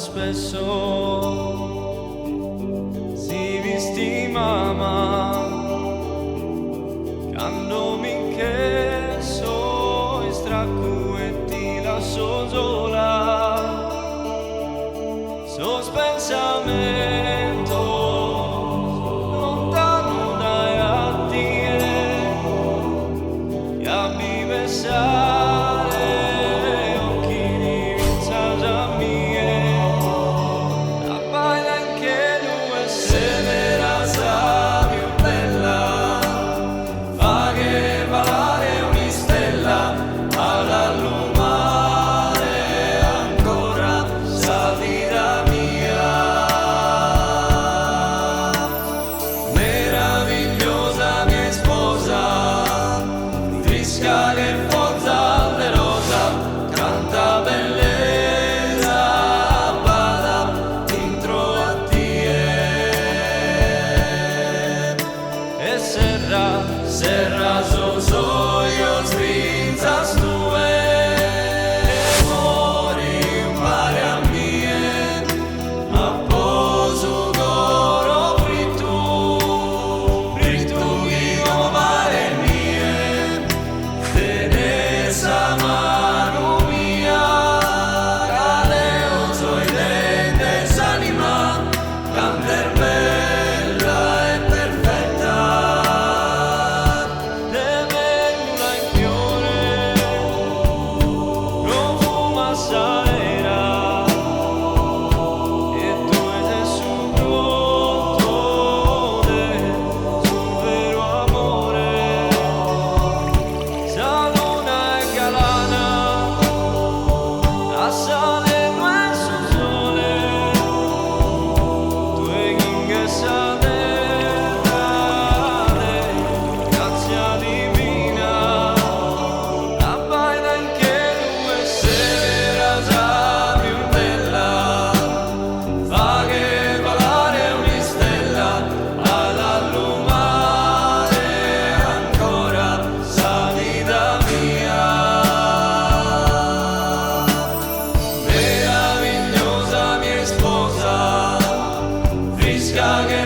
spesso si visti mamma quando mi chiesto e stracco e ti lascio sola sos pensamento lontano dai atti e a besare occhi di vinzaggia mie la baila anche lui se vera sa più bella fa che valare ogni stella alla lumare ancora sa vita mia meravigliosa mia sposa trisca che forza le rosa canta bellezza bada dentro a te e serra sos ojos pinzas tu mori mare a mie apposo coro fritu io mare mie Teresa mano mia caleo soy de anima canter bella e perfetta de bella in fiore profuma salera e tu eres su brotto de su vero amore Salona e galana a sale nuestro sole tu ingresa de grazia divina la baila anche lui se vera sa più bella fa che valare ogni stella alla lumare ancora sa vita mia meravigliosa mia sposa fresca che